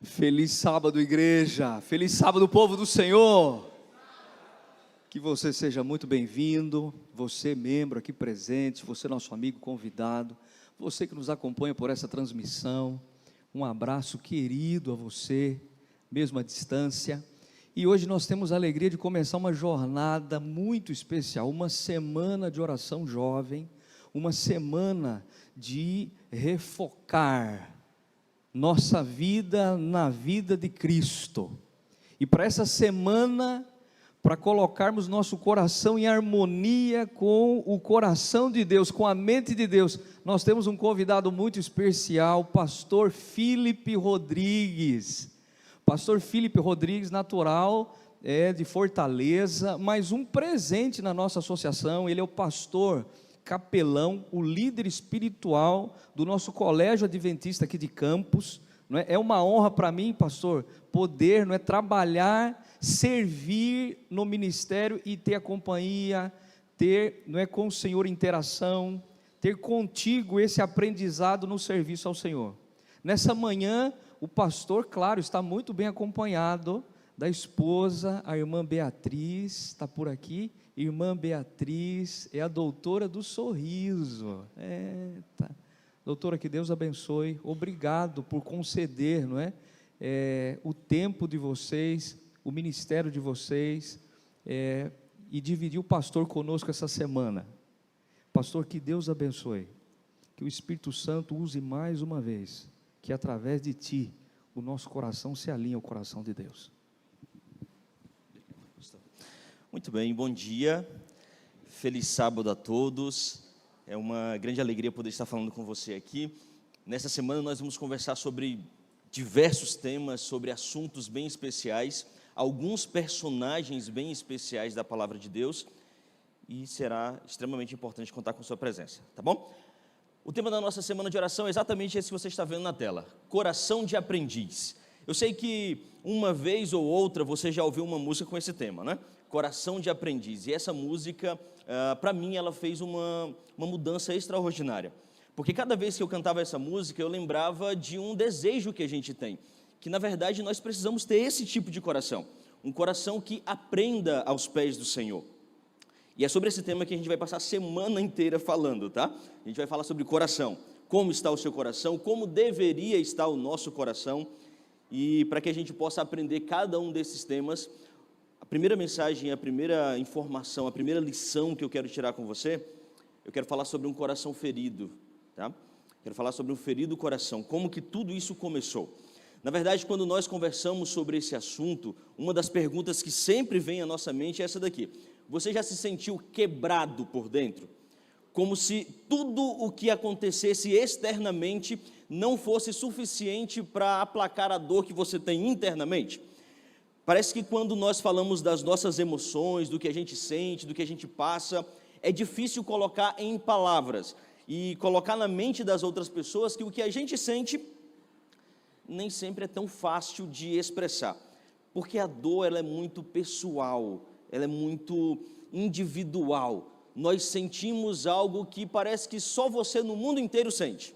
Feliz sábado, igreja. Feliz sábado, povo do Senhor. Que você seja muito bem-vindo. Você, membro aqui presente, você, nosso amigo convidado, você que nos acompanha por essa transmissão. Um abraço querido a você, mesmo à distância. E hoje nós temos a alegria de começar uma jornada muito especial, uma semana de oração jovem, uma semana de refocar nossa vida na vida de Cristo. E para essa semana, para colocarmos nosso coração em harmonia com o coração de Deus, com a mente de Deus, nós temos um convidado muito especial, pastor Felipe Rodrigues. Pastor Felipe Rodrigues, natural de Fortaleza, mas um presente na nossa associação. Ele é o pastor capelão, o líder espiritual do nosso colégio adventista aqui de Campos. Não é? É uma honra para mim, pastor, poder, não é, trabalhar, servir no ministério e ter a companhia, ter, não é, com o Senhor interação, ter contigo esse aprendizado no serviço ao Senhor. Nessa manhã, o pastor, claro, está muito bem acompanhado da esposa, a irmã Beatriz, está por aqui. Irmã Beatriz é a doutora do sorriso. Eita. Doutora, que Deus abençoe. Obrigado por conceder, não é? O tempo de vocês, o ministério de vocês, e dividir o pastor conosco essa semana. Pastor, que Deus abençoe. Que o Espírito Santo use mais uma vez, que através de ti, o nosso coração se alinhe ao coração de Deus. Muito bem, bom dia, feliz sábado a todos, é uma grande alegria poder estar falando com você aqui. Nessa semana nós vamos conversar sobre diversos temas, sobre assuntos bem especiais, alguns personagens bem especiais da Palavra de Deus, e será extremamente importante contar com sua presença, tá bom? O tema da nossa semana de oração é exatamente esse que você está vendo na tela, coração de aprendiz. Eu sei que uma vez ou outra você já ouviu uma música com esse tema, né? Coração de aprendiz, e essa música, para mim, ela fez uma mudança extraordinária, porque cada vez que eu cantava essa música, eu lembrava de um desejo que a gente tem, que na verdade nós precisamos ter esse tipo de coração, um coração que aprenda aos pés do Senhor, e é sobre esse tema que a gente vai passar a semana inteira falando, tá? A gente vai falar sobre coração, como está o seu coração, como deveria estar o nosso coração, e para que a gente possa aprender cada um desses temas, a primeira mensagem, a primeira informação, a primeira lição que eu quero tirar com você, eu quero falar sobre um coração ferido, tá? Quero falar sobre um ferido coração, como que tudo isso começou. Na verdade, quando nós conversamos sobre esse assunto, uma das perguntas que sempre vem à nossa mente é essa daqui: você já se sentiu quebrado por dentro? Como se tudo o que acontecesse externamente não fosse suficiente para aplacar a dor que você tem internamente? Parece que quando nós falamos das nossas emoções, do que a gente sente, do que a gente passa, é difícil colocar em palavras e colocar na mente das outras pessoas que o que a gente sente nem sempre é tão fácil de expressar, porque a dor, ela é muito pessoal, ela é muito individual. Nós sentimos algo que parece que só você no mundo inteiro sente.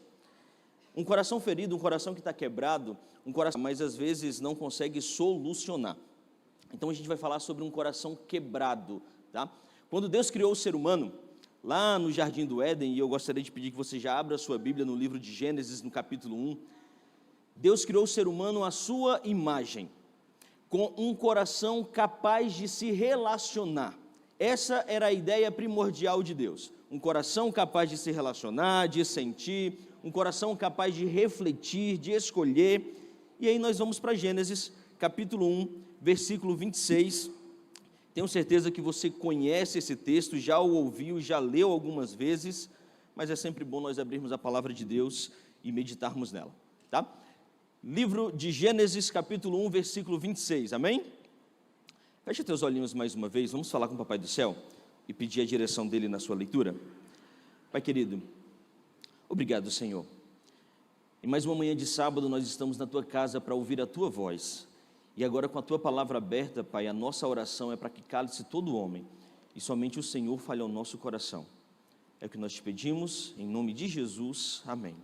Um coração ferido, um coração que está quebrado, um coração, mas às vezes não consegue solucionar. Então a gente vai falar sobre um coração quebrado, tá? Quando Deus criou o ser humano, lá no Jardim do Éden, e eu gostaria de pedir que você já abra a sua Bíblia no livro de Gênesis, no capítulo 1, Deus criou o ser humano à sua imagem, com um coração capaz de se relacionar. Essa era a ideia primordial de Deus, um coração capaz de se relacionar, de sentir, um coração capaz de refletir, de escolher. E aí nós vamos para Gênesis, capítulo 1, versículo 26, tenho certeza que você conhece esse texto, já o ouviu, já leu algumas vezes, mas é sempre bom nós abrirmos a palavra de Deus e meditarmos nela, tá? Livro de Gênesis, capítulo 1, versículo 26, amém? Feche teus olhinhos mais uma vez, vamos falar com o Papai do Céu e pedir a direção dele na sua leitura. Pai querido, obrigado, Senhor. E mais uma manhã de sábado nós estamos na Tua casa para ouvir a Tua voz. E agora com a Tua palavra aberta, Pai, a nossa oração é para que cale-se todo homem e somente o Senhor fale ao nosso coração. É o que nós te pedimos, em nome de Jesus, amém.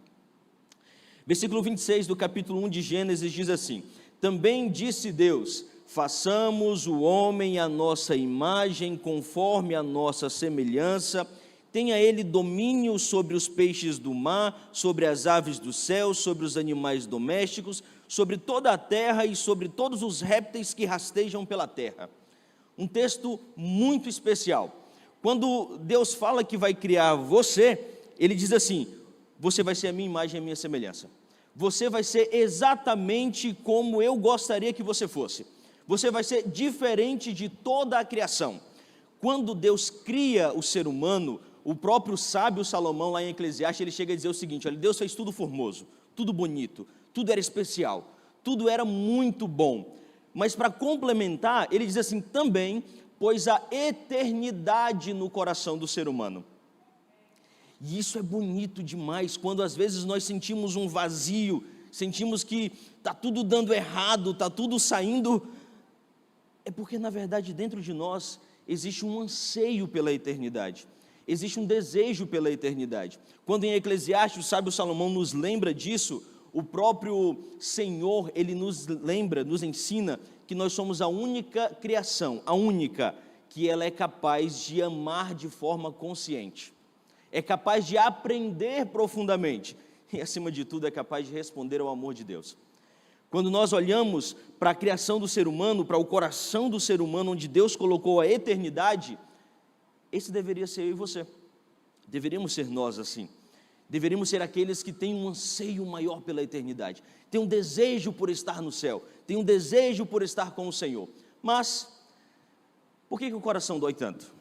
Versículo 26 do capítulo 1 de Gênesis diz assim: também disse Deus: façamos o homem à nossa imagem, conforme a nossa semelhança, tenha ele domínio sobre os peixes do mar, sobre as aves do céu, sobre os animais domésticos, sobre toda a terra e sobre todos os répteis que rastejam pela terra. Um texto muito especial. Quando Deus fala que vai criar você, Ele diz assim: você vai ser a minha imagem e a minha semelhança. Você vai ser exatamente como eu gostaria que você fosse. Você vai ser diferente de toda a criação. Quando Deus cria o ser humano, o próprio sábio Salomão, lá em Eclesiastes, ele chega a dizer o seguinte: olha, Deus fez tudo formoso, tudo bonito, tudo era especial, tudo era muito bom. Mas para complementar, ele diz assim: também pôs a eternidade no coração do ser humano. E isso é bonito demais, quando às vezes nós sentimos um vazio, sentimos que está tudo dando errado, está tudo saindo, é porque na verdade dentro de nós existe um anseio pela eternidade, existe um desejo pela eternidade. Quando em Eclesiastes o sábio Salomão nos lembra disso, o próprio Senhor, Ele nos lembra, nos ensina que nós somos a única criação, a única, que ela é capaz de amar de forma consciente, é capaz de aprender profundamente e, acima de tudo, é capaz de responder ao amor de Deus. Quando nós olhamos para a criação do ser humano, para o coração do ser humano, onde Deus colocou a eternidade, esse deveria ser eu e você. Deveríamos ser nós assim. Deveríamos ser aqueles que têm um anseio maior pela eternidade, têm um desejo por estar no céu, têm um desejo por estar com o Senhor. Mas, por que o coração dói tanto?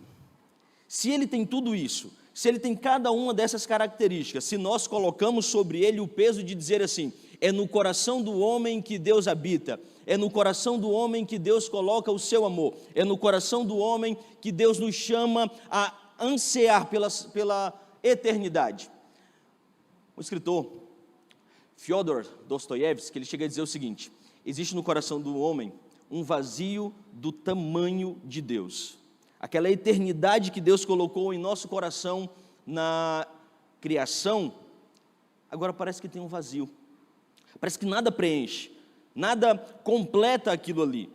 Se ele tem tudo isso, se ele tem cada uma dessas características, se nós colocamos sobre ele o peso de dizer assim: é no coração do homem que Deus habita, é no coração do homem que Deus coloca o seu amor, é no coração do homem que Deus nos chama a ansiar pela eternidade. O escritor Fyodor Dostoiévski, ele chega a dizer o seguinte: existe no coração do homem um vazio do tamanho de Deus. Aquela eternidade que Deus colocou em nosso coração na criação, agora parece que tem um vazio. Parece que nada preenche, nada completa aquilo ali.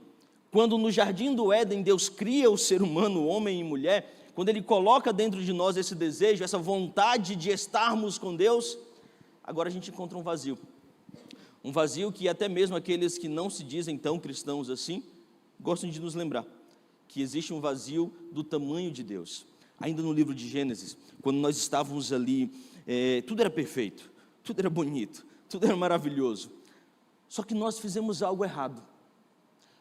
Quando no jardim do Éden Deus cria o ser humano, homem e mulher, quando Ele coloca dentro de nós esse desejo, essa vontade de estarmos com Deus, agora a gente encontra um vazio. Um vazio que até mesmo aqueles que não se dizem tão cristãos assim, gostam de nos lembrar que existe um vazio do tamanho de Deus. Ainda no livro de Gênesis, quando nós estávamos ali, tudo era perfeito, tudo era bonito, tudo era maravilhoso. Só que nós fizemos algo errado.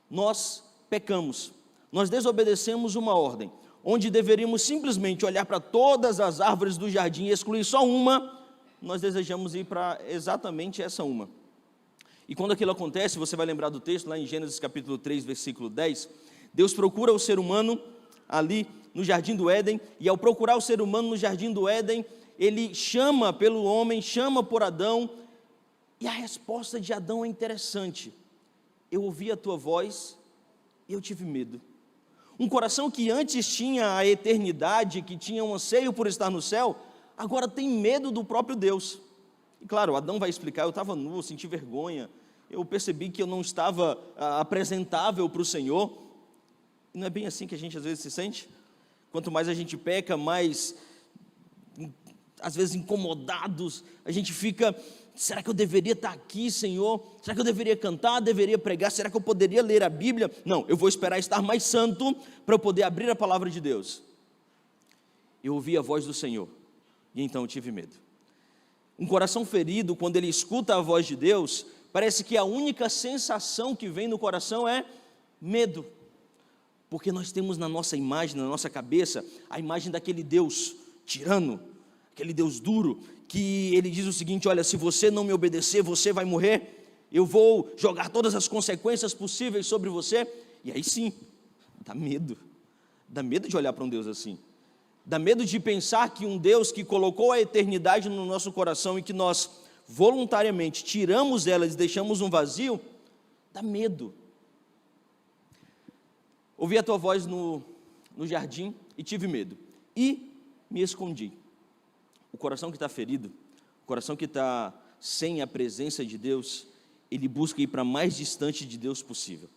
Nós pecamos, nós desobedecemos uma ordem, onde deveríamos simplesmente olhar para todas as árvores do jardim e excluir só uma, nós desejamos ir para exatamente essa uma. E quando aquilo acontece, você vai lembrar do texto, lá em Gênesis capítulo 3, versículo 10, Deus procura o ser humano ali no jardim do Éden, e ao procurar o ser humano no jardim do Éden, Ele chama pelo homem, chama por Adão, e a resposta de Adão é interessante: eu ouvi a tua voz e eu tive medo. Um coração que antes tinha a eternidade, que tinha um anseio por estar no céu, agora tem medo do próprio Deus. E claro, Adão vai explicar: eu estava nu, eu senti vergonha, eu percebi que eu não estava apresentável para o Senhor. E não é bem assim que a gente às vezes se sente? Quanto mais a gente peca, mais, às vezes, incomodados, a gente fica: será que eu deveria estar aqui, Senhor? Será que eu deveria cantar, deveria pregar? Será que eu poderia ler a Bíblia? Não, eu vou esperar estar mais santo para eu poder abrir a palavra de Deus. Eu ouvi a voz do Senhor e então eu tive medo. Um coração ferido, quando ele escuta a voz de Deus, parece que a única sensação que vem no coração é medo. Porque nós temos na nossa imagem, na nossa cabeça, a imagem daquele Deus tirano, aquele Deus duro, que Ele diz o seguinte: olha, se você não me obedecer, você vai morrer, eu vou jogar todas as consequências possíveis sobre você. E aí sim, dá medo de olhar para um Deus assim, dá medo de pensar que um Deus que colocou a eternidade no nosso coração e que nós voluntariamente tiramos ela e deixamos um vazio, dá medo. Ouvi a tua voz no jardim e tive medo, e me escondi. O coração que está ferido, o coração que está sem a presença de Deus, ele busca ir para mais distante de Deus possível.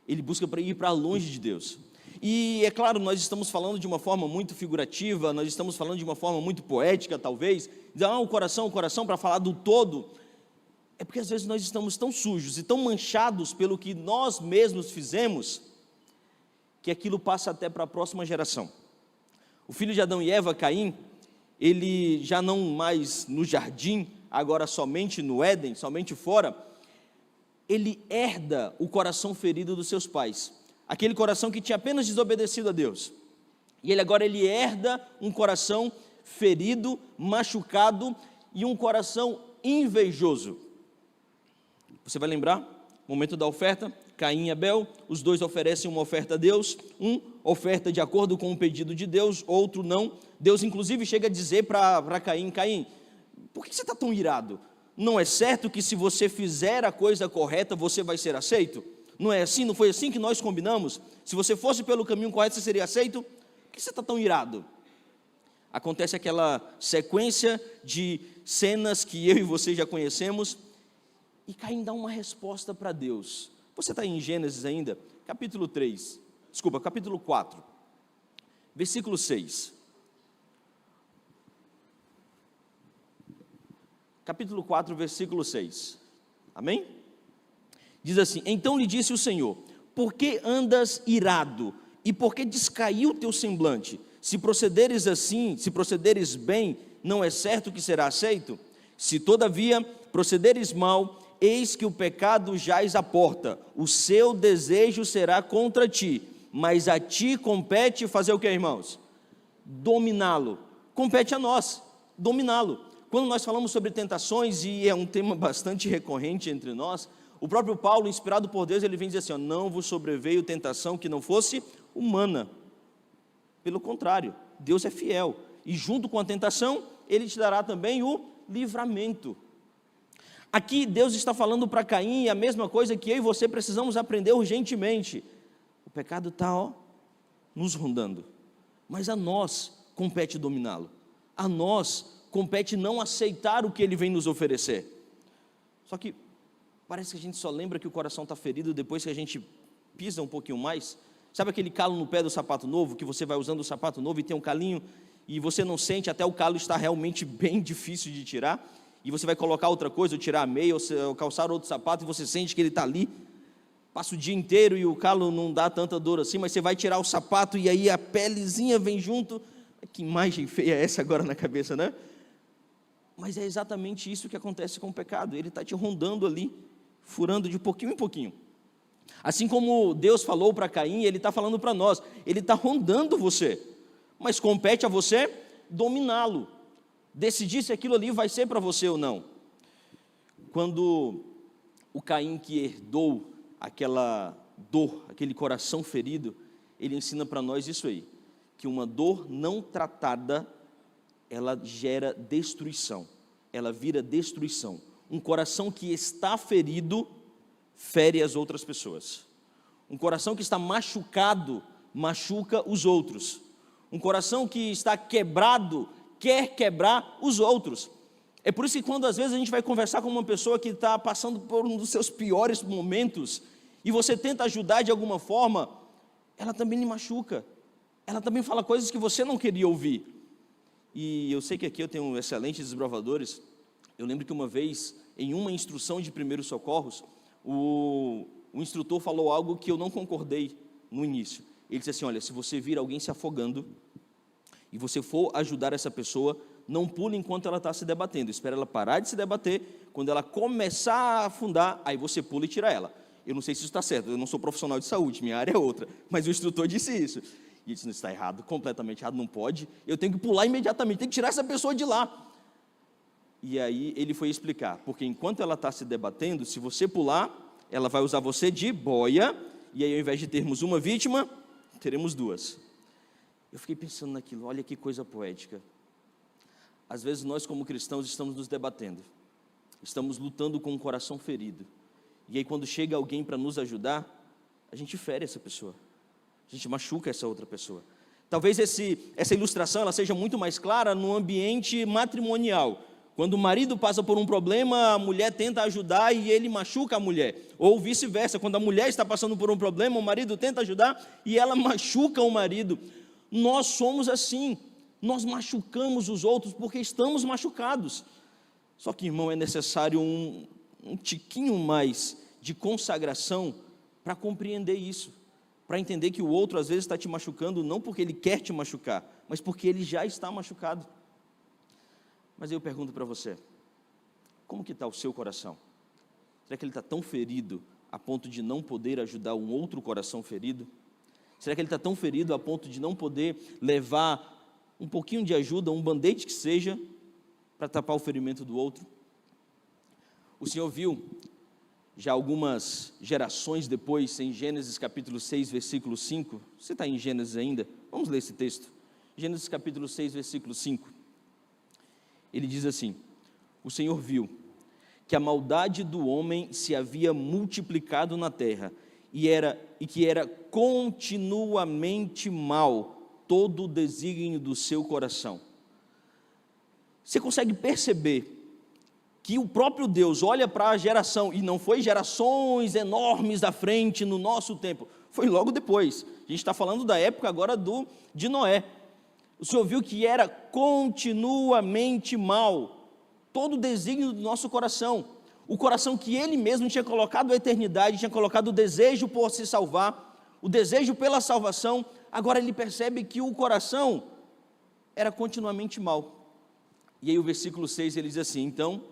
Ele busca ir para longe de Deus. E é claro, nós estamos falando de uma forma muito figurativa, nós estamos falando de uma forma muito poética, talvez. O coração, para falar do todo. É porque às vezes nós estamos tão sujos e tão manchados pelo que nós mesmos fizemos, que aquilo passa até para a próxima geração. O filho de Adão e Eva, Caim, ele já não mais no jardim, agora somente no Éden, somente fora, ele herda o coração ferido dos seus pais. Aquele coração que tinha apenas desobedecido a Deus. E ele herda um coração ferido, machucado e um coração invejoso. Você vai lembrar? Momento da oferta, Caim e Abel, os dois oferecem uma oferta a Deus, um oferta de acordo com o pedido de Deus, outro não. Deus inclusive chega a dizer para Caim, Caim, por que você está tão irado? Não é certo que se você fizer a coisa correta, você vai ser aceito? Não é assim? Não foi assim que nós combinamos? Se você fosse pelo caminho correto, você seria aceito? Por que você está tão irado? Acontece aquela sequência de cenas que eu e você já conhecemos, e Caim dá uma resposta para Deus. Você está em Gênesis ainda? Capítulo 4, versículo 6. Capítulo 4, versículo 6. Amém? Diz assim: então lhe disse o Senhor, por que andas irado, e por que descaiu o teu semblante? Se procederes assim, se procederes bem, não é certo que será aceito? Se todavia procederes mal, eis que o pecado jaz à porta, o seu desejo será contra ti, mas a ti compete fazer o que, irmãos? Dominá-lo. Compete a nós, dominá-lo. Quando nós falamos sobre tentações, e é um tema bastante recorrente entre nós, o próprio Paulo, inspirado por Deus, ele vem dizer assim, não vos sobreveio tentação que não fosse humana. Pelo contrário, Deus é fiel, e junto com a tentação, Ele te dará também o livramento. Aqui Deus está falando para Caim a mesma coisa que eu e você precisamos aprender urgentemente. O pecado está nos rondando, mas a nós compete dominá-lo, a nós compete não aceitar o que Ele vem nos oferecer. Só que parece que a gente só lembra que o coração está ferido depois que a gente pisa um pouquinho mais. Sabe aquele calo no pé do sapato novo, que você vai usando o sapato novo e tem um calinho, e você não sente até o calo estar realmente bem difícil de tirar, e você vai colocar outra coisa, ou tirar a meia, ou calçar outro sapato, e você sente que ele está ali, passa o dia inteiro e o calo não dá tanta dor assim, mas você vai tirar o sapato e aí a pelezinha vem junto. Que imagem feia é essa agora na cabeça, né? Mas é exatamente isso que acontece com o pecado, ele está te rondando ali, furando de pouquinho em pouquinho. Assim como Deus falou para Caim, Ele está falando para nós, Ele está rondando você, mas compete a você dominá-lo, decidir se aquilo ali vai ser para você ou não. Quando o Caim que herdou aquela dor, aquele coração ferido, ele ensina para nós isso aí, que uma dor não tratada, ela gera destruição, ela vira destruição. Um coração que está ferido, fere as outras pessoas. Um coração que está machucado, machuca os outros. Um coração que está quebrado, quer quebrar os outros. É por isso que quando às vezes a gente vai conversar com uma pessoa que está passando por um dos seus piores momentos, e você tenta ajudar de alguma forma, ela também lhe machuca. Ela também fala coisas que você não queria ouvir. E eu sei que aqui eu tenho excelentes desbravadores. Eu lembro que uma vez, em uma instrução de primeiros socorros, o instrutor falou algo que eu não concordei no início. Ele disse assim, olha, se você vir alguém se afogando, e você for ajudar essa pessoa, não pule enquanto ela está se debatendo, espera ela parar de se debater, quando ela começar a afundar, aí você pula e tira ela. Eu não sei se isso está certo, eu não sou profissional de saúde, minha área é outra, mas o instrutor disse isso. E ele disse, não, está errado, completamente errado, não pode, eu tenho que pular imediatamente, tenho que tirar essa pessoa de lá. E aí ele foi explicar, porque enquanto ela está se debatendo, se você pular, ela vai usar você de boia, e aí ao invés de termos uma vítima, teremos duas. Eu fiquei pensando naquilo, olha que coisa poética. Às vezes nós como cristãos estamos nos debatendo, estamos lutando com um coração ferido, e aí quando chega alguém para nos ajudar, a gente fere essa pessoa, a gente machuca essa outra pessoa. Talvez essa ilustração ela seja muito mais clara no ambiente matrimonial, Quando o marido passa por um problema, a mulher tenta ajudar e ele machuca a mulher. Ou vice-versa, quando a mulher está passando por um problema, o marido tenta ajudar e ela machuca o marido. Nós somos assim, nós machucamos os outros porque estamos machucados. Só que, irmão, é necessário um tiquinho mais de consagração para compreender isso, para entender que o outro às vezes está te machucando não porque ele quer te machucar, mas porque ele já está machucado. Mas eu pergunto para você, como que está o seu coração? Será que ele está tão ferido a ponto de não poder ajudar um outro coração ferido? Será que ele está tão ferido a ponto de não poder levar um pouquinho de ajuda, um band-aid que seja, para tapar o ferimento do outro? O Senhor viu, já algumas gerações depois, em Gênesis capítulo 6, versículo 5, você está em Gênesis ainda? Vamos ler esse texto. Gênesis capítulo 6, versículo 5. Ele diz assim: o Senhor viu que a maldade do homem se havia multiplicado na terra, e que era continuamente mal todo o desígnio do seu coração. Você consegue perceber que o próprio Deus olha para a geração, e não foi gerações enormes à frente no nosso tempo, foi logo depois. A gente está falando da época agora de Noé. O Senhor viu que era continuamente mal todo o desígnio do nosso coração, o coração que Ele mesmo tinha colocado a eternidade, tinha colocado o desejo por se salvar, o desejo pela salvação. Agora Ele percebe que o coração era continuamente mal. E aí o versículo 6 ele diz assim: então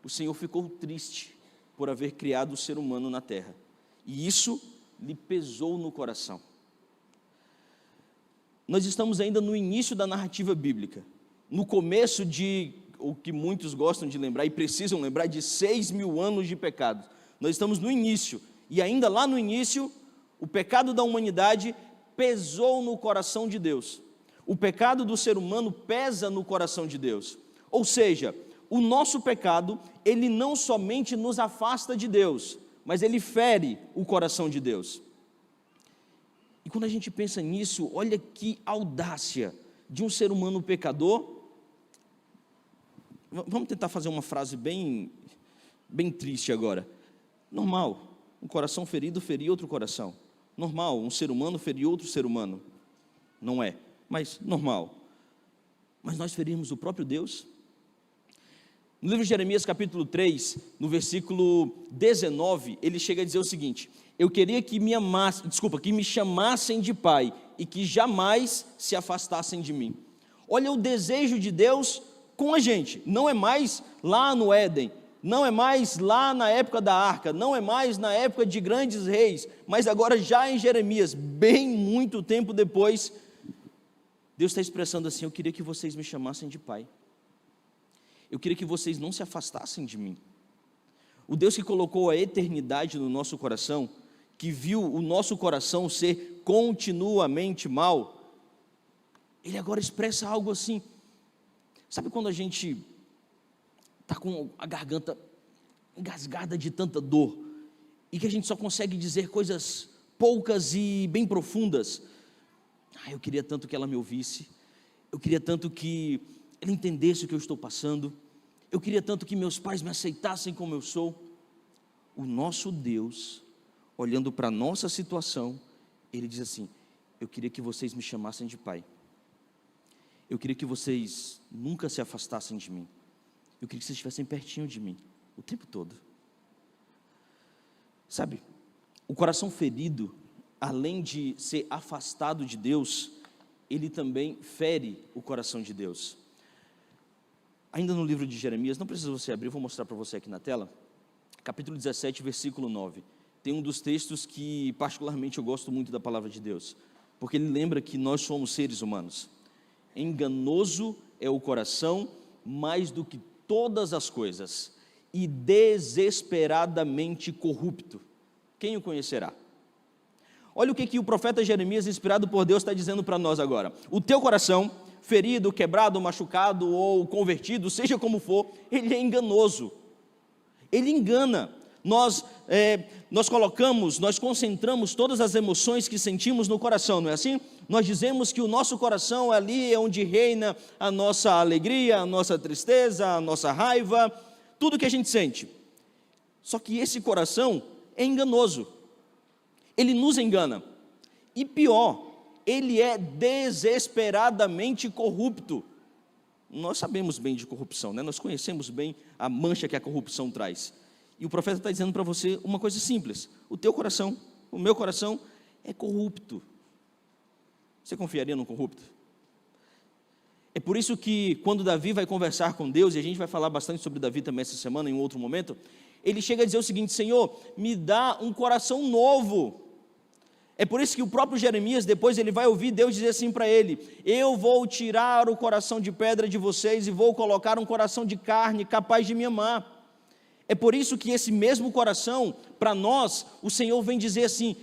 o Senhor ficou triste por haver criado o ser humano na terra, e isso lhe pesou no coração. Nós estamos ainda no início da narrativa bíblica, no começo de, o que muitos gostam de lembrar e precisam lembrar, de 6.000 anos de pecado. Nós estamos no início, e ainda lá no início, o pecado da humanidade pesou no coração de Deus. O pecado do ser humano pesa no coração de Deus. Ou seja, o nosso pecado, ele não somente nos afasta de Deus, mas ele fere o coração de Deus. E quando a gente pensa nisso, olha que audácia de um ser humano pecador. Vamos tentar fazer uma frase bem triste agora. Normal, um coração ferido ferir outro coração. Normal, um ser humano ferir outro ser humano. Não é, mas normal. Mas nós ferimos o próprio Deus? No livro de Jeremias capítulo 3, no versículo 19, ele chega a dizer o seguinte: eu queria que me chamassem de pai e que jamais se afastassem de mim. Olha o desejo de Deus com a gente. Não é mais lá no Éden, não é mais lá na época da arca, não é mais na época de grandes reis, mas agora já em Jeremias, bem muito tempo depois, Deus está expressando assim: eu queria que vocês me chamassem de pai. Eu queria que vocês não se afastassem de mim. O Deus que colocou a eternidade no nosso coração, que viu o nosso coração ser continuamente mal, Ele agora expressa algo assim. Sabe quando a gente está com a garganta engasgada de tanta dor, e que a gente só consegue dizer coisas poucas e bem profundas? Eu queria tanto que ela me ouvisse, eu queria tanto que ela entendesse o que eu estou passando, eu queria tanto que meus pais me aceitassem como eu sou. O nosso Deus, olhando para a nossa situação, Ele diz assim: eu queria que vocês me chamassem de pai, eu queria que vocês nunca se afastassem de mim, eu queria que vocês estivessem pertinho de mim, o tempo todo. Sabe, o coração ferido, além de ser afastado de Deus, ele também fere o coração de Deus. Ainda no livro de Jeremias, não precisa você abrir, eu vou mostrar para você aqui na tela, capítulo 17, versículo 9, tem um dos textos que particularmente eu gosto muito da palavra de Deus, porque ele lembra que nós somos seres humanos. Enganoso é o coração mais do que todas as coisas, e desesperadamente corrupto. Quem o conhecerá? Olha o que o profeta Jeremias, inspirado por Deus, está dizendo para nós agora. O teu coração, ferido, quebrado, machucado ou convertido, seja como for, ele é enganoso. Ele engana. Nós nós concentramos todas as emoções que sentimos no coração, não é assim? Nós dizemos que o nosso coração ali é onde reina a nossa alegria, a nossa tristeza, a nossa raiva, tudo que a gente sente. Só que esse coração é enganoso, ele nos engana, e pior, ele é desesperadamente corrupto. Nós sabemos bem de corrupção, né? Nós conhecemos bem a mancha que a corrupção traz. E o profeta está dizendo para você uma coisa simples: o teu coração, o meu coração é corrupto. Você confiaria num corrupto? É por isso que quando Davi vai conversar com Deus, e a gente vai falar bastante sobre Davi também essa semana, em um outro momento, ele chega a dizer o seguinte: Senhor, me dá um coração novo. É por isso que o próprio Jeremias, depois ele vai ouvir Deus dizer assim para ele: eu vou tirar o coração de pedra de vocês e vou colocar um coração de carne capaz de me amar. É por isso que esse mesmo coração, para nós, o Senhor vem dizer assim: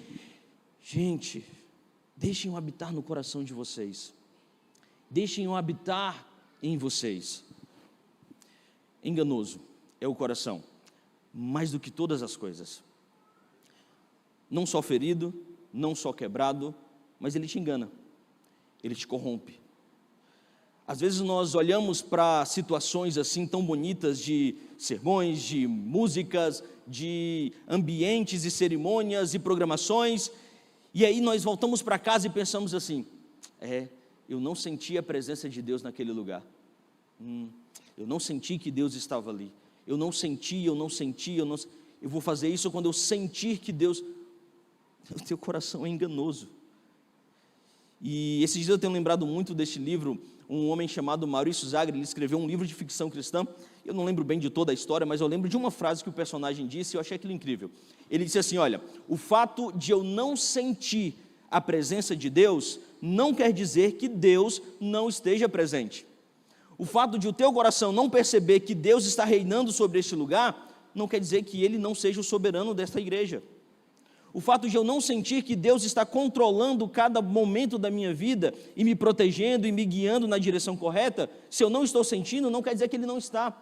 gente, deixem-o habitar no coração de vocês, deixem-o habitar em vocês. Enganoso é o coração, mais do que todas as coisas, não só ferido, não só quebrado, mas ele te engana, ele te corrompe. Às vezes nós olhamos para situações assim tão bonitas de sermões, de músicas, de ambientes e cerimônias e programações, e aí nós voltamos para casa e pensamos assim: eu não senti a presença de Deus naquele lugar, eu não senti que Deus estava ali, eu vou fazer isso quando eu sentir que Deus... O teu coração é enganoso. E esses dias eu tenho lembrado muito deste livro, um homem chamado Maurício Zagre, ele escreveu um livro de ficção cristã, eu não lembro bem de toda a história, mas eu lembro de uma frase que o personagem disse e eu achei aquilo incrível. Ele disse assim: olha, o fato de eu não sentir a presença de Deus, não quer dizer que Deus não esteja presente. O fato de o teu coração não perceber que Deus está reinando sobre este lugar, não quer dizer que Ele não seja o soberano desta igreja. O fato de eu não sentir que Deus está controlando cada momento da minha vida e me protegendo e me guiando na direção correta, se eu não estou sentindo, não quer dizer que Ele não está,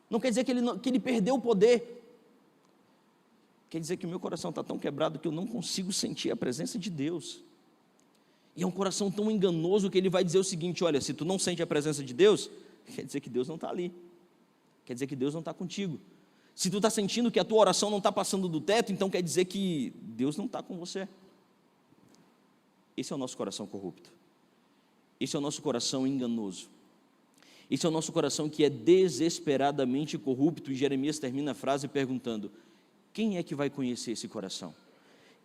não quer dizer que Ele perdeu o poder, quer dizer que o meu coração está tão quebrado que eu não consigo sentir a presença de Deus. E é um coração tão enganoso que ele vai dizer o seguinte: olha, se tu não sente a presença de Deus, quer dizer que Deus não está ali, quer dizer que Deus não está contigo. Se tu está sentindo que a tua oração não está passando do teto, então quer dizer que Deus não está com você. Esse é o nosso coração corrupto. Esse é o nosso coração enganoso. Esse é o nosso coração que é desesperadamente corrupto. E Jeremias termina a frase perguntando: quem é que vai conhecer esse coração?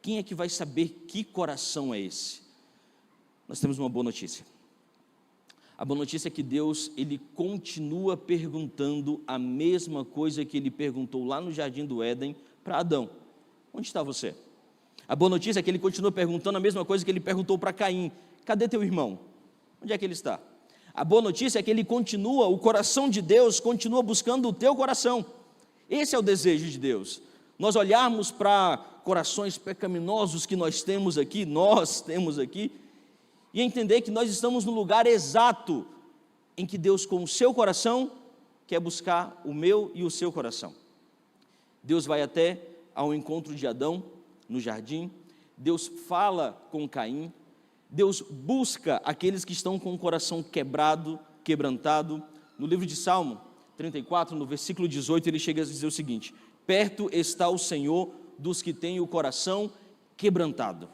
Quem é que vai saber que coração é esse? Nós temos uma boa notícia. A boa notícia é que Deus, Ele continua perguntando a mesma coisa que Ele perguntou lá no Jardim do Éden para Adão: onde está você? A boa notícia é que Ele continua perguntando a mesma coisa que Ele perguntou para Caim: cadê teu irmão? Onde é que ele está? A boa notícia é que Ele continua, o coração de Deus continua buscando o teu coração. Esse é o desejo de Deus. Nós olharmos para corações pecaminosos que nós temos aqui, e entender que nós estamos no lugar exato em que Deus, com o seu coração, quer buscar o meu e o seu coração. Deus vai até ao encontro de Adão no jardim, Deus fala com Caim, Deus busca aqueles que estão com o coração quebrado, quebrantado. No livro de Salmo 34, no versículo 18, ele chega a dizer o seguinte: perto está o Senhor dos que têm o coração quebrantado.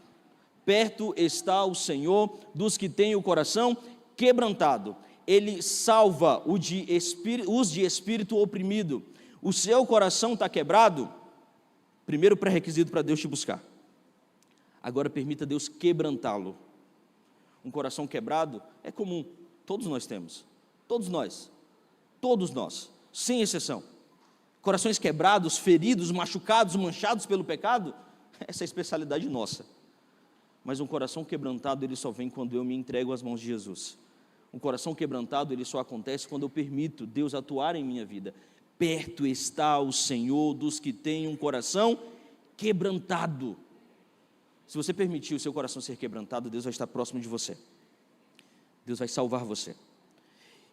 Perto está o Senhor dos que têm o coração quebrantado. Ele salva os de espírito oprimido. O seu coração está quebrado? Primeiro pré-requisito para Deus te buscar. Agora permita Deus quebrantá-lo. Um coração quebrado é comum, todos nós temos. Todos nós, sem exceção. Corações quebrados, feridos, machucados, manchados pelo pecado, essa é a especialidade nossa. Mas um coração quebrantado, ele só vem quando eu me entrego às mãos de Jesus. Um coração quebrantado, ele só acontece quando eu permito Deus atuar em minha vida. Perto está o Senhor dos que têm um coração quebrantado. Se você permitir o seu coração ser quebrantado, Deus vai estar próximo de você. Deus vai salvar você.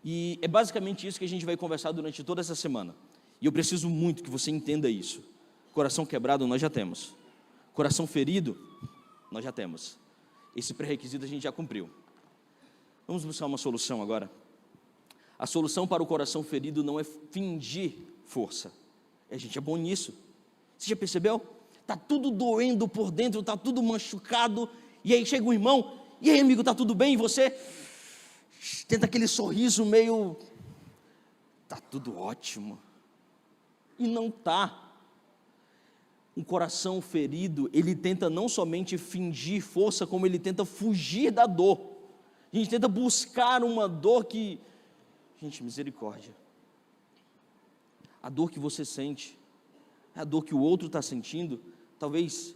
E é basicamente isso que a gente vai conversar durante toda essa semana. E eu preciso muito que você entenda isso. Coração quebrado nós já temos. Coração ferido nós já temos. Esse pré-requisito a gente já cumpriu. Vamos buscar uma solução agora. A solução para o coração ferido não é fingir força. A gente é bom nisso. Você já percebeu? Está tudo doendo por dentro, está tudo machucado. E aí chega um irmão, e aí amigo, está tudo bem? E você tenta aquele sorriso meio... Está tudo ótimo. E não está. Um coração ferido, ele tenta não somente fingir força, como ele tenta fugir da dor. A gente tenta buscar uma dor que... Gente, misericórdia. A dor que você sente, a dor que o outro está sentindo, talvez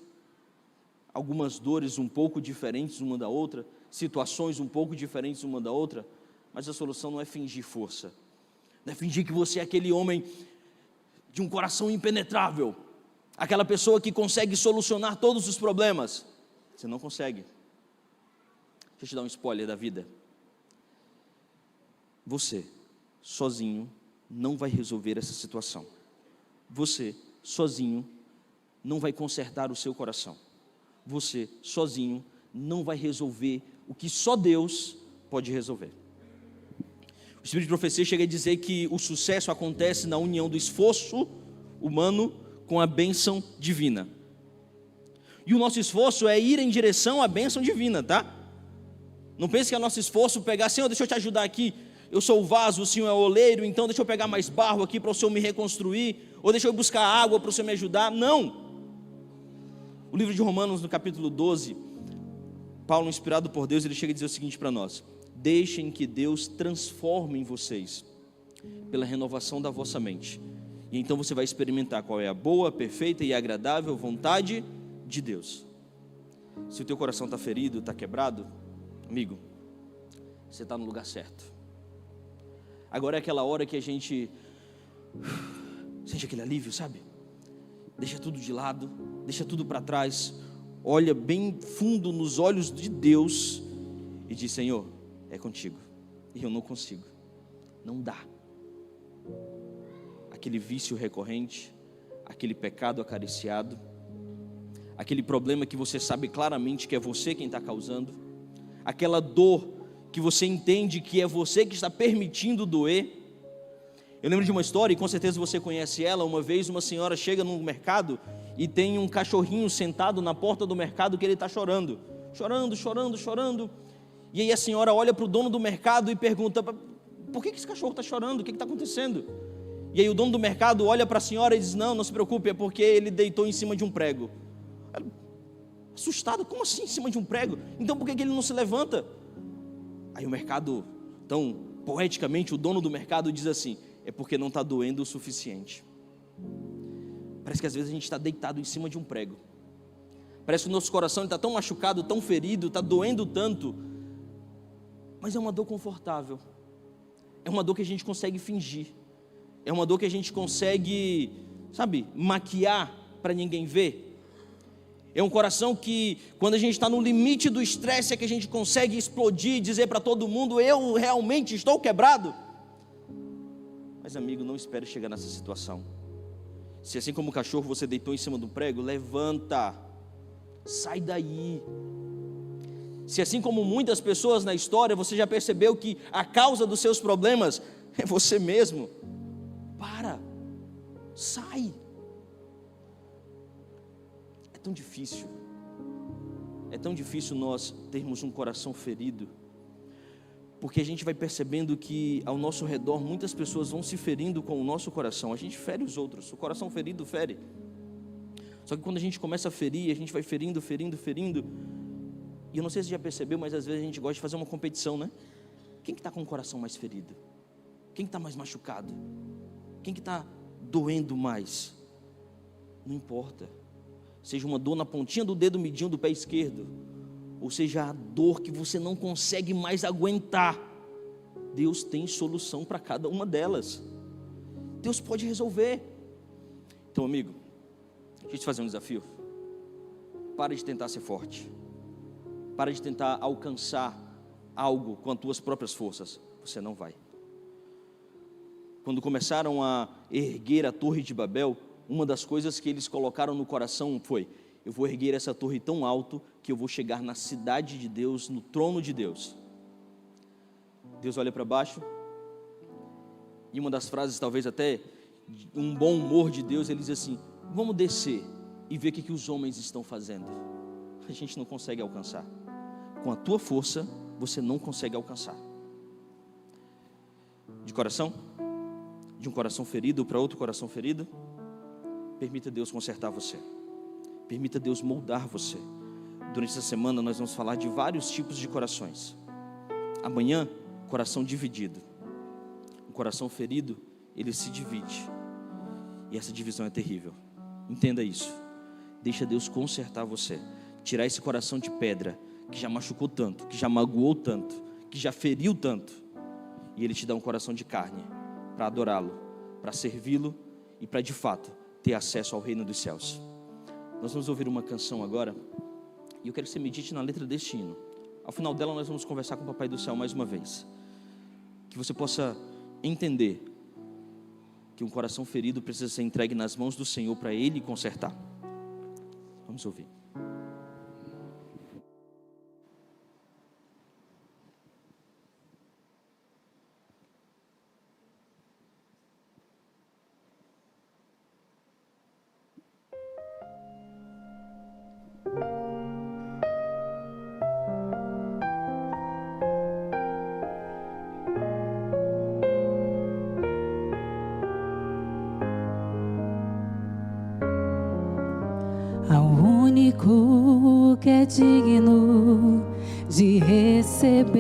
algumas dores um pouco diferentes uma da outra, situações um pouco diferentes uma da outra, mas a solução não é fingir força, não é fingir que você é aquele homem de um coração impenetrável, aquela pessoa que consegue solucionar todos os problemas. Você não consegue. Deixa eu te dar um spoiler da vida. Você, sozinho, não vai resolver essa situação. Você, sozinho, não vai consertar o seu coração. Você, sozinho, não vai resolver o que só Deus pode resolver. O Espírito de Profecia chega a dizer que o sucesso acontece na união do esforço humano com a bênção divina. E o nosso esforço é ir em direção à bênção divina, tá? Não pense que é nosso esforço pegar, Senhor, deixa eu te ajudar aqui, eu sou o vaso, o Senhor é o oleiro, então deixa eu pegar mais barro aqui para o Senhor me reconstruir, ou deixa eu buscar água para o Senhor me ajudar. Não! O livro de Romanos, no capítulo 12, Paulo, inspirado por Deus, ele chega a dizer o seguinte para nós: deixem que Deus transforme em vocês, pela renovação da vossa mente, e então você vai experimentar qual é a boa, perfeita e agradável vontade de Deus. Se o teu coração está ferido, está quebrado, amigo, você está no lugar certo. Agora é aquela hora que a gente sente aquele alívio, sabe? Deixa tudo de lado, deixa tudo para trás, olha bem fundo nos olhos de Deus e diz: Senhor, é contigo, e eu não consigo, não dá. Aquele vício recorrente, aquele pecado acariciado, aquele problema que você sabe claramente que é você quem está causando, aquela dor que você entende que é você que está permitindo doer. Eu lembro de uma história, e com certeza você conhece ela. Uma vez uma senhora chega no mercado e tem um cachorrinho sentado na porta do mercado que ele está chorando, e aí a senhora olha para o dono do mercado e pergunta: por que esse cachorro está chorando? O que está acontecendo? E aí o dono do mercado olha para a senhora e diz: não se preocupe, é porque ele deitou em cima de um prego. Ela, assustado: como assim em cima de um prego? Então por que ele não se levanta? Aí o mercado, tão poeticamente, o dono do mercado diz assim: é porque não está doendo o suficiente. Parece que às vezes a gente está deitado em cima de um prego, parece que o nosso coração está tão machucado, tão ferido, está doendo tanto, mas é uma dor confortável, é uma dor que a gente consegue fingir, é uma dor que a gente consegue, sabe, maquiar para ninguém ver. É um coração que, quando a gente está no limite do estresse, é que a gente consegue explodir e dizer para todo mundo: eu realmente estou quebrado. Mas amigo, não espere chegar nessa situação. Se assim como o cachorro você deitou em cima do prego, levanta, sai daí. Se assim como muitas pessoas na história, você já percebeu que a causa dos seus problemas é você mesmo, sai. É tão difícil nós termos um coração ferido, porque a gente vai percebendo que ao nosso redor muitas pessoas vão se ferindo com o nosso coração. A gente fere os outros, o coração ferido fere. Só que quando a gente começa a ferir, a gente vai ferindo, e eu não sei se você já percebeu, mas às vezes a gente gosta de fazer uma competição, né? Quem que está com o coração mais ferido? Quem que está mais machucado? Quem que está doendo mais? Não importa, seja uma dor na pontinha do dedo midinho do pé esquerdo, ou seja a dor que você não consegue mais aguentar, Deus tem solução para cada uma delas. Deus pode resolver. Então, amigo, deixa eu te fazer um desafio. Para de tentar ser forte, para de tentar alcançar algo com as tuas próprias forças. Você não vai. Quando começaram a erguer a Torre de Babel, uma das coisas que eles colocaram no coração foi: eu vou erguer essa torre tão alto que eu vou chegar na cidade de Deus, no trono de Deus. Deus olha para baixo, e uma das frases, talvez até um bom humor de Deus, ele diz assim: vamos descer e ver o que os homens estão fazendo. A gente não consegue alcançar. Com a tua força, você não consegue alcançar. De coração? De um coração ferido para outro coração ferido? Permita Deus consertar você. Permita Deus moldar você. Durante essa semana nós vamos falar de vários tipos de corações. Amanhã, coração dividido. Um coração ferido, ele se divide. E essa divisão é terrível. Entenda isso. Deixa Deus consertar você. Tirar esse coração de pedra, que já machucou tanto, que já magoou tanto, que já feriu tanto. E Ele te dá um coração de carne, para adorá-lo, para servi-lo e para de fato ter acesso ao reino dos céus. Nós vamos ouvir uma canção agora, e eu quero que você medite na letra deste hino. Ao final dela nós vamos conversar com o Papai do Céu mais uma vez. Que você possa entender que um coração ferido precisa ser entregue nas mãos do Senhor para Ele consertar. Vamos ouvir. Ao único que é digno de receber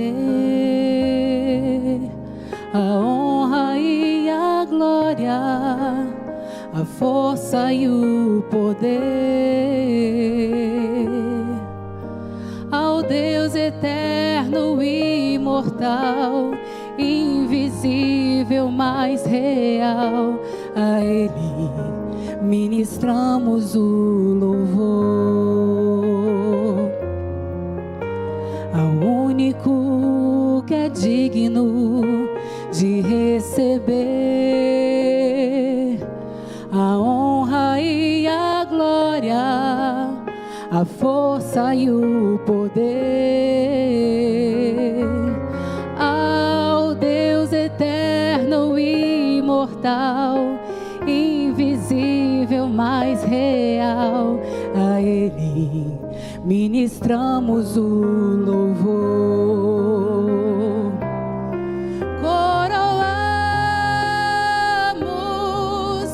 a honra e a glória, a força e o poder, ao Deus eterno e imortal, invisível, mas real, a Ele ministramos o louvor. Ao único que é digno de receber a honra e a glória, a força e o poder, ao Deus eterno e imortal, invisível, mas real, a Ele ministramos o louvor. Coroamos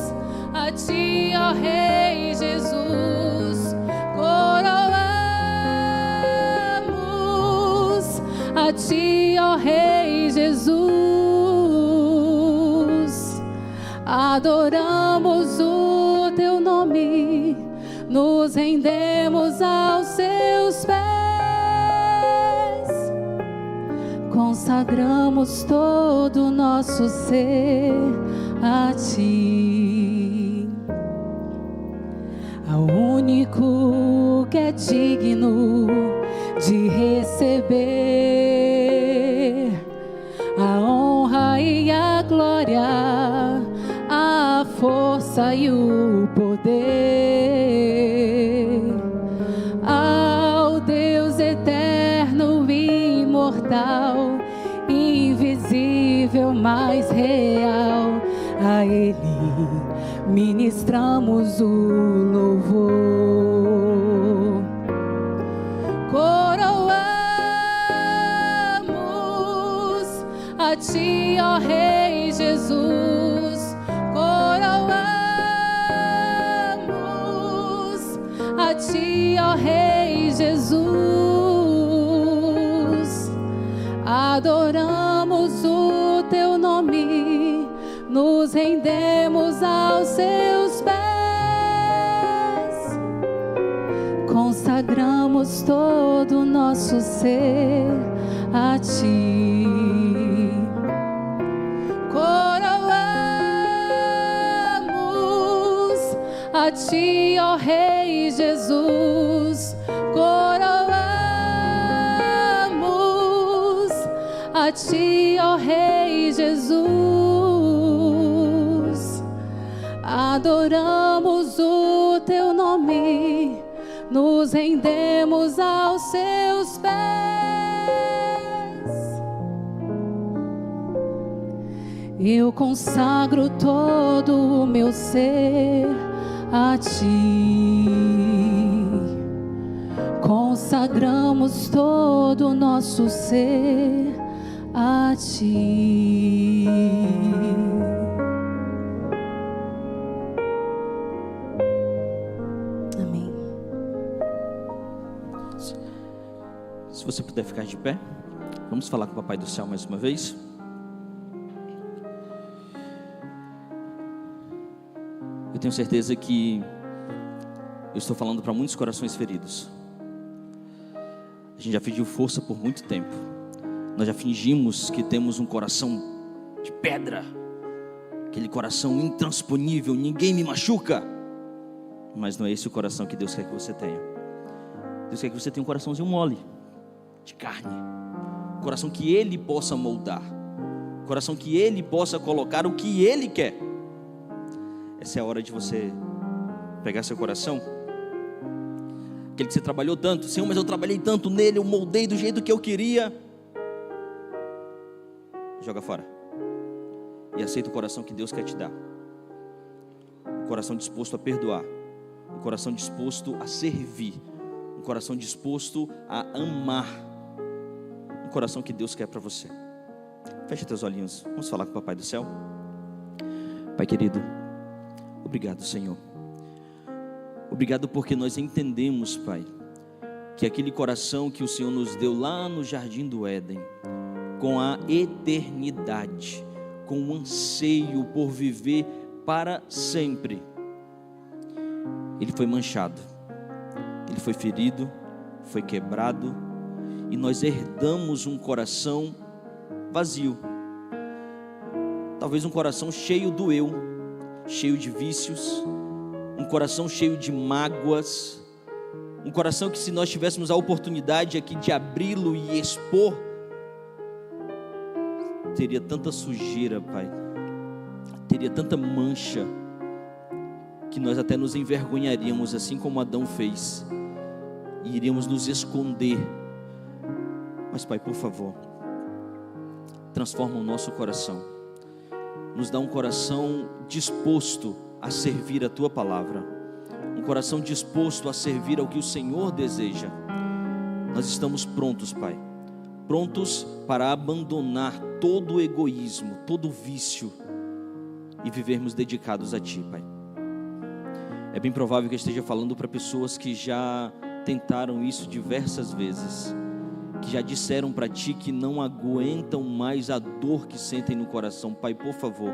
a Ti, ó Rei Jesus, coroamos a Ti, ó Rei Jesus, adoramos o Teu nome, nos rendemos aos Seus pés, consagramos todo o nosso ser a Ti. Ao único que é digno de receber a honra e a glória, a força e o poder, ao Deus eterno e imortal, invisível, mas real, a Ele ministramos o louvor. Coroamos a Ti, ó Rei Jesus, coroamos a Ti, ó Rei Jesus, adoramos o Teu nome, nos rendemos aos Seus pés, consagramos todo o nosso ser a Ti. Coroamos a Ti, ó Rei Jesus, coroamos a Ti, ó Rei Jesus, adoramos o teu nome, nos rendemos aos seus pés. Eu consagro todo o meu ser a ti. Consagramos todo o nosso ser a ti. Amém. Se você puder ficar de pé, vamos falar com o Papai do Céu mais uma vez. Eu tenho certeza que eu estou falando para muitos corações feridos. A gente já pediu força por muito tempo. Nós já fingimos que temos um coração de pedra, aquele coração intransponível, ninguém me machuca. Mas não é esse o coração que Deus quer que você tenha. Deus quer que você tenha um coraçãozinho mole, de carne, um coração que Ele possa moldar, um coração que Ele possa colocar o que Ele quer. Essa é a hora de você pegar seu coração, aquele que você trabalhou tanto. Senhor, mas eu trabalhei tanto nele, eu moldei do jeito que eu queria. Joga fora e aceita o coração que Deus quer te dar. Um coração disposto a perdoar, um coração disposto a servir, um coração disposto a amar, um coração que Deus quer para você. Fecha teus olhinhos, vamos falar com o Papai do Céu. Pai querido, obrigado, Senhor. Obrigado porque nós entendemos, Pai, que aquele coração que o Senhor nos deu lá no jardim do Éden, com a eternidade, com o anseio por viver para sempre, ele foi manchado, ele foi ferido, foi quebrado, e nós herdamos um coração vazio, talvez um coração cheio do eu, cheio de vícios, um coração cheio de mágoas, um coração que, se nós tivéssemos a oportunidade aqui de abri-lo e expor, teria tanta sujeira, Pai, teria tanta mancha, que nós até nos envergonharíamos, assim como Adão fez, e iríamos nos esconder. Mas, Pai, por favor, transforma o nosso coração, nos dá um coração disposto a servir a Tua palavra, um coração disposto a servir ao que o Senhor deseja. Nós estamos prontos, Pai, prontos para abandonar todo o egoísmo, todo o vício, e vivermos dedicados a Ti, Pai. É bem provável que eu esteja falando para pessoas que já tentaram isso diversas vezes, que já disseram para Ti que não aguentam mais a dor que sentem no coração. Pai, por favor,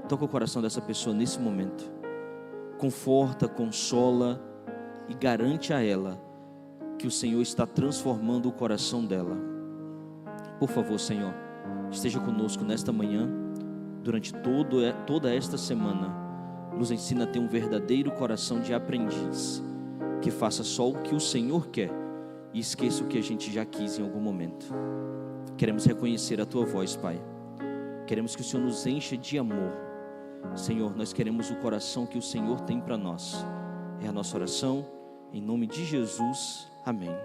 toca o coração dessa pessoa nesse momento, conforta, consola e garante a ela que o Senhor está transformando o coração dela. Por favor, Senhor, esteja conosco nesta manhã, durante toda esta semana. Nos ensina a ter um verdadeiro coração de aprendiz, que faça só o que o Senhor quer e esqueça o que a gente já quis em algum momento. Queremos reconhecer a Tua voz, Pai. Queremos que o Senhor nos encha de amor. Senhor, nós queremos o coração que o Senhor tem para nós. É a nossa oração, em nome de Jesus, amém.